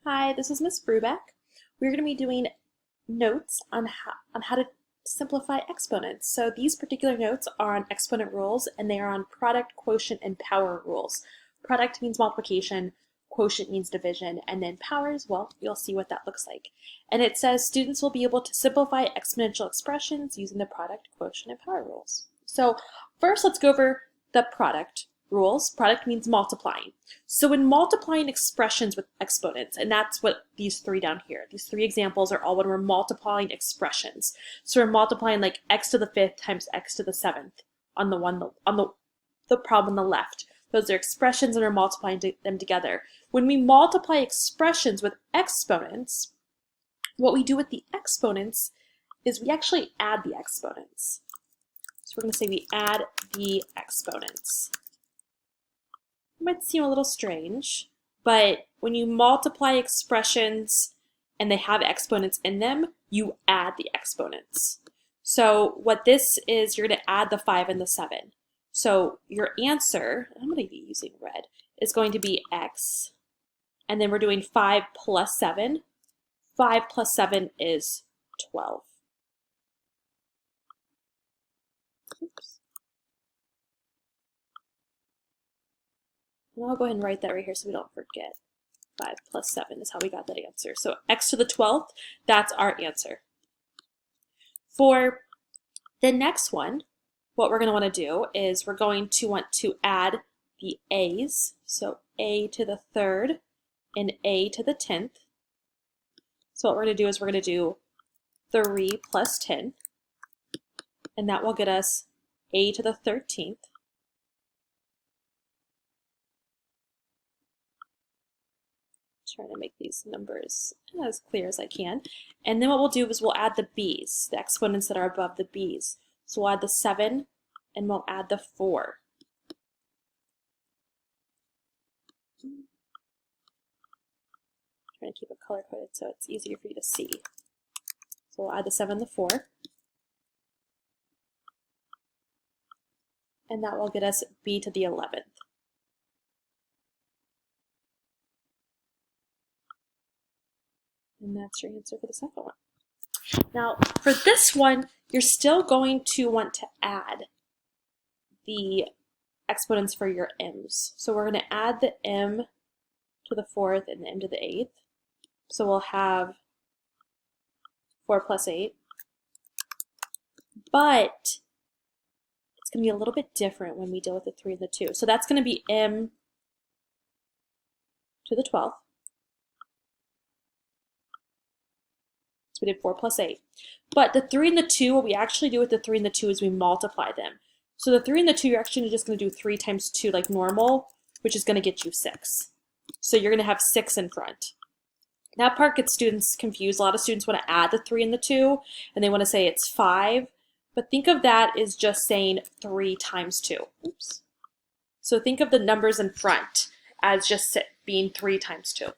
Hi, this is Miss Brubeck. We're going to be doing notes on how to simplify exponents. So these particular notes are on exponent rules, and they are on product, quotient, and power rules. Product means multiplication, quotient means division, and then powers, well, you'll see what that looks like. And it says students will be able to simplify exponential expressions using the product, quotient, and power rules. So first, let's go over the product rules. Product means multiplying. So when multiplying expressions with exponents, and that's what these three down here, these three examples are all when we're multiplying expressions. So we're multiplying like x to the 5th times x to the 7th on the problem on the left. Those are expressions and we're multiplying them together. When we multiply expressions with exponents, what we do with the exponents is we actually add the exponents. So we're going to say we add the exponents. It might seem a little strange, but when you multiply expressions and they have exponents in them, you add the exponents. So what this is, you're going to add the 5 and the 7. So your answer, I'm going to be using red, is going to be x, and then we're doing 5 plus 7. 5 plus 7 is 12. Oops. And I'll go ahead and write that right here so we don't forget. 5 plus 7 is how we got that answer. So x to the 12th, that's our answer. For the next one, what we're going to want to do is we're going to want to add the a's. So a to the 3rd and a to the 10th. So what we're going to do is we're going to do 3 plus 10, and that will get us a to the 13th. Trying to make these numbers as clear as I can. And then what we'll do is we'll add the b's, the exponents that are above the b's. So we'll add the 7 and we'll add the 4. Trying to keep it color coded so it's easier for you to see. So we'll add the 7 and the 4. And that will get us b to the 11th. And that's your answer for the second one. Now, for this one, you're still going to want to add the exponents for your m's. So we're going to add the m to the 4th and the m to the 8th. So we'll have 4 plus 8. But it's going to be a little bit different when we deal with the 3 and the 2. So that's going to be m to the 12th. So we did 4 plus 8. But the 3 and the 2, what we actually do with the 3 and the 2 is we multiply them. So the 3 and the 2, you're actually just going to do 3 times 2 like normal, which is going to get you 6. So you're going to have 6 in front. That part gets students confused. A lot of students want to add the 3 and the 2, and they want to say it's 5. But think of that as just saying 3 times 2. Oops. So think of the numbers in front as just being 3 times 2. Okay.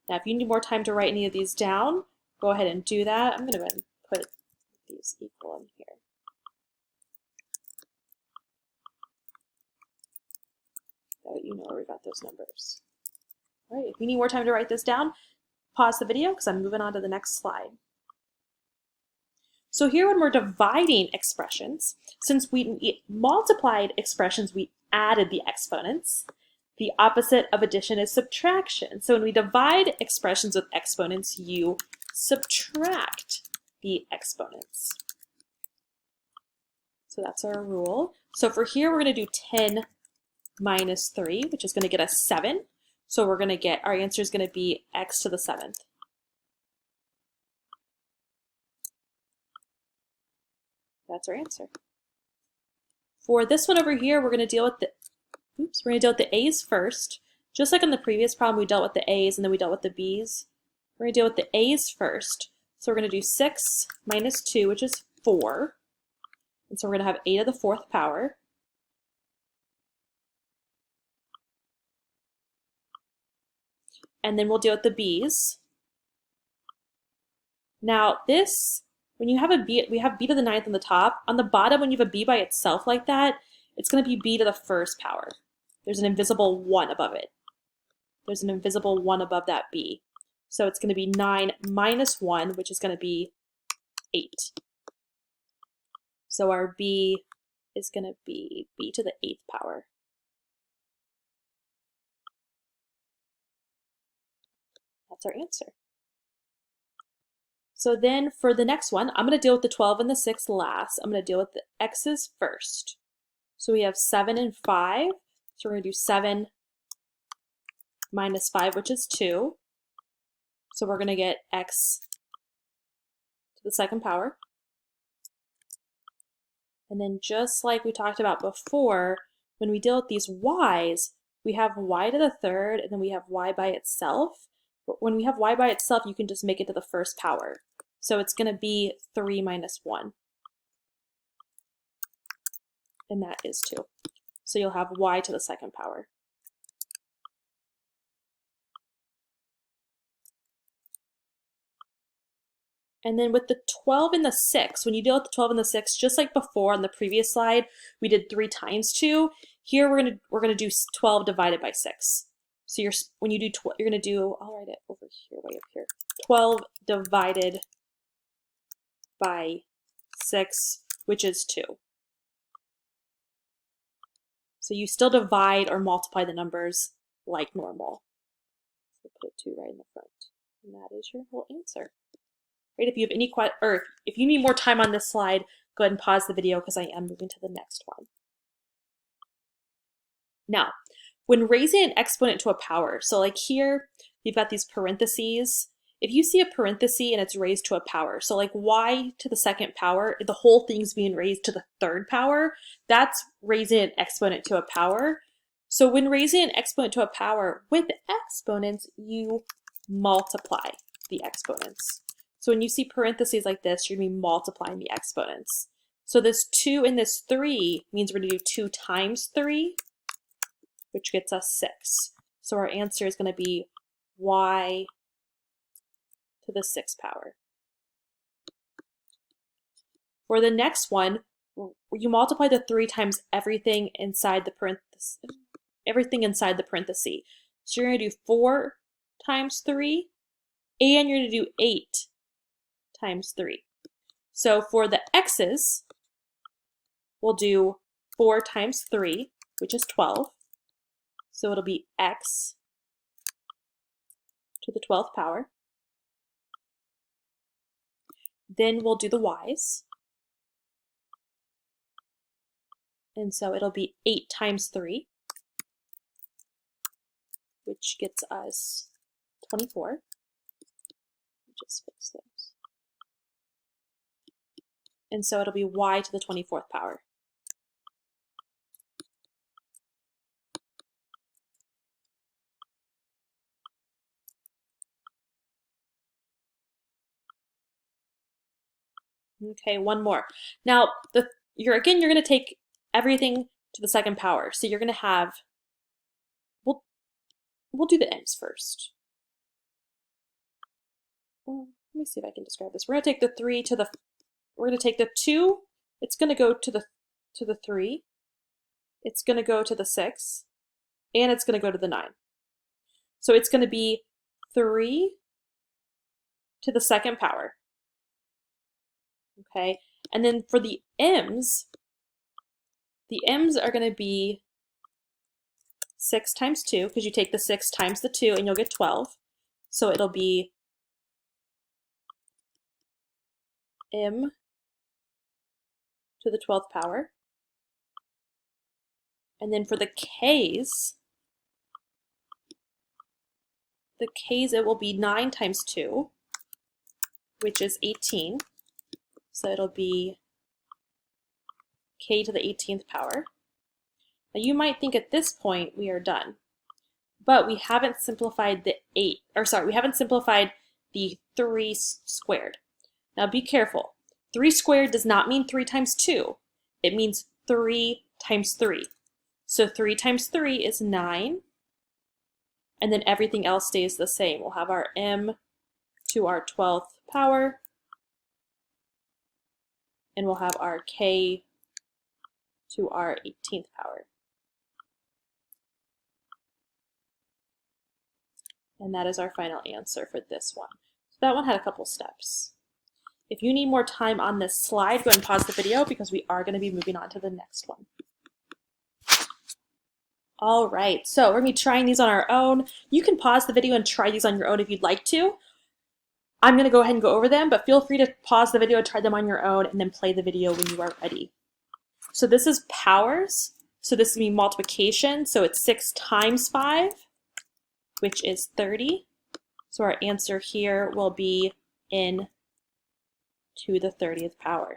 Now, if you need more time to write any of these down, go ahead and do that. I'm going to go ahead and put these equal in here. That way you know where we got those numbers. All right, if you need more time to write this down, pause the video because I'm moving on to the next slide. So here when we're dividing expressions, since we multiplied expressions, we added the exponents. The opposite of addition is subtraction. So when we divide expressions with exponents, you subtract the exponents. So that's our rule. So for here, we're going to do 10 minus 3, which is going to get us 7. So we're going to get, our answer is going to be x to the 7th. That's our answer. For this one over here, we're going to deal with the a's first. Just like in the previous problem, we dealt with the a's and then we dealt with the b's. We're going to deal with the a's first. So we're going to do 6 minus 2, which is 4. And so we're going to have a to the 4th power. And then we'll deal with the b's. Now this, when you have a b, we have b to the 9th on the top. On the bottom, when you have a b by itself like that, it's going to be b to the 1st power. There's an invisible 1 above it. there's an invisible 1 above that b. So it's going to be 9 minus 1, which is going to be 8. So our b is going to be b to the 8th power. That's our answer. So then for the next one, I'm going to deal with the 12 and the 6 last. I'm going to deal with the x's first. So we have 7 and 5. So we're going to do 7 minus 5, which is 2. So we're going to get x to the 2nd power. And then just like we talked about before, when we deal with these y's, we have y to the 3rd, and then we have y by itself. When we have y by itself, you can just make it to the 1st power. So it's going to be 3 minus 1. And that is 2. So you'll have y to the 2nd power. And then with the 12 and the 6, when you deal with the 12 and the 6, just like before on the previous slide, we did 3 times 2. Here we're gonna do 12 divided by 6. So when you do you're gonna do, I'll write it over here, way up here. 12 divided by 6, which is 2. So you still divide or multiply the numbers like normal. So put 2 right in the front, and that is your whole answer. Right? If you have any or if you need more time on this slide, go ahead and pause the video because I am moving to the next one. Now, when raising an exponent to a power, so like here, you've got these parentheses. If you see a parenthesis and it's raised to a power, so like y to the 2nd power, the whole thing's being raised to the 3rd power, that's raising an exponent to a power. So when raising an exponent to a power with exponents, you multiply the exponents. So when you see parentheses like this, you're going to be multiplying the exponents. So this 2 and this 3 means we're going to do 2 times 3, which gets us 6. So our answer is going to be y to the 6th power. For the next one, you multiply the 3 times everything inside the parenthesis. So you're going to do 4 times 3, and you're going to do 8 times 3. So for the x's, we'll do 4 times 3, which is 12. So it'll be x to the 12th power. Then we'll do the y's. And so it'll be 8 times 3, which gets us 24. Just fix those. And so it'll be y to the 24th power. Okay, one more. Now, you're going to take everything to the 2nd power. So you're going to have, we'll do the m's first. Well, let me see if I can describe this. We're going to take the 3 to the, we're going to take the 2, it's going to go to the 3, it's going to go to the 6, and it's going to go to the 9. So it's going to be 3 to the 2nd power. Okay, and then for the m's are going to be 6 times 2, because you take the 6 times the 2 and you'll get 12. So it'll be m to the 12th power. And then for the k's, it will be 9 times 2, which is 18. So it'll be k to the 18th power. Now you might think at this point we are done, but we haven't simplified the we haven't simplified the 3 squared. Now be careful. 3 squared does not mean 3 times 2. It means 3 times 3. So 3 times 3 is 9, and then everything else stays the same. We'll have our m to our 12th power, and we'll have our k to our 18th power. And that is our final answer for this one. So that one had a couple steps. If you need more time on this slide, go ahead and pause the video because we are going to be moving on to the next one. All right, so we're going to be trying these on our own. You can pause the video and try these on your own if you'd like to. I'm going to go ahead and go over them, but feel free to pause the video, try them on your own, and then play the video when you are ready. So this is powers. So this is going to be multiplication. So it's 6 times 5, which is 30. So our answer here will be n to the 30th power.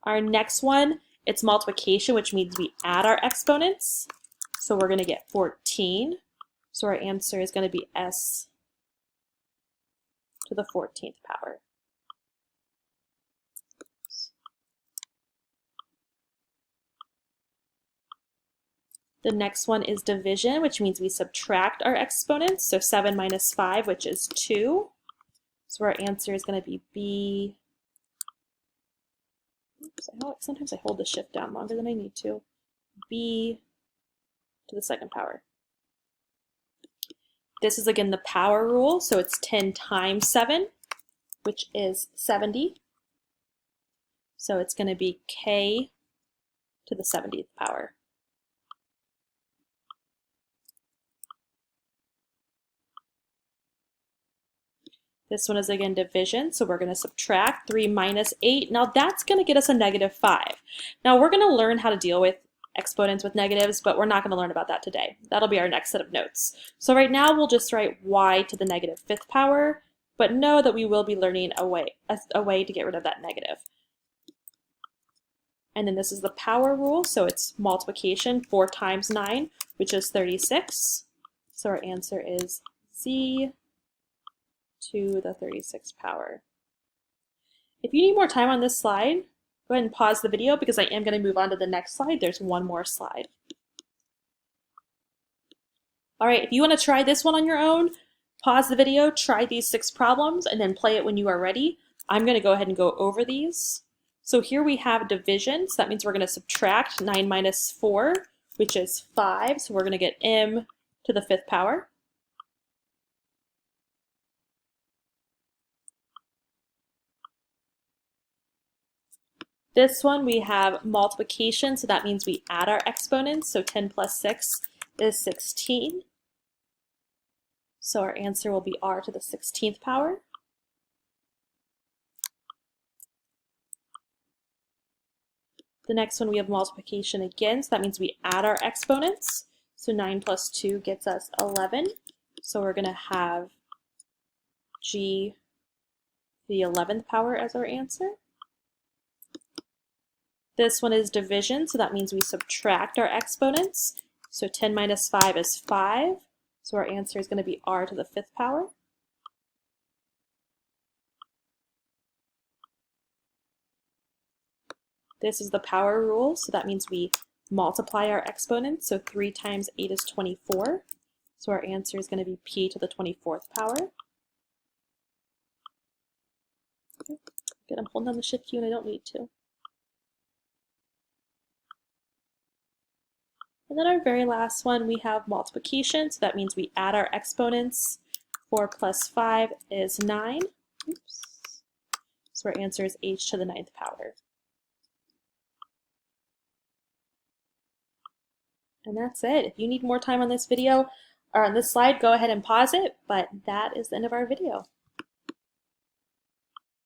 Our next one, it's multiplication, which means we add our exponents. So we're going to get 14. So our answer is going to be s to the 14th power. The next one is division, which means we subtract our exponents. So 7 minus 5, which is 2. So our answer is going to be b. Oops, sometimes I hold the shift down longer than I need to. B to the 2nd power. This is again the power rule, so it's 10 times 7, which is 70. So it's going to be k to the 70th power. This one is again division, so we're going to subtract 3 minus 8. Now that's going to get us a -5. Now we're going to learn how to deal with exponents with negatives, but we're not going to learn about that today. That'll be our next set of notes. So right now we'll just write y to the -5th power, but know that we will be learning a way to get rid of that negative. And then this is the power rule, so it's multiplication, 4 times 9, which is 36. So our answer is z to the 36th power. If you need more time on this slide, go ahead and pause the video because I am going to move on to the next slide. There's one more slide. All right, if you want to try this one on your own, pause the video, try these 6 problems, and then play it when you are ready. I'm going to go ahead and go over these. So here we have division, so that means we're going to subtract 9 minus 4, which is 5. So we're going to get m to the 5th power. This one we have multiplication, so that means we add our exponents. So 10 plus 6 is 16. So our answer will be r to the 16th power. The next one we have multiplication again, so that means we add our exponents. So 9 plus 2 gets us 11. So we're going to have g to the 11th power as our answer. This one is division, so that means we subtract our exponents. So 10 minus 5 is 5. So our answer is going to be r to the 5th power. This is the power rule, so that means we multiply our exponents. So 3 times 8 is 24. So our answer is going to be p to the 24th power. Okay. Good, I'm holding down the shift key and I don't need to. And then our very last one, we have multiplication, so that means we add our exponents. 4 plus 5 is 9. Oops. So our answer is h to the 9th power. And that's it. If you need more time on this video or on this slide, go ahead and pause it, but that is the end of our video.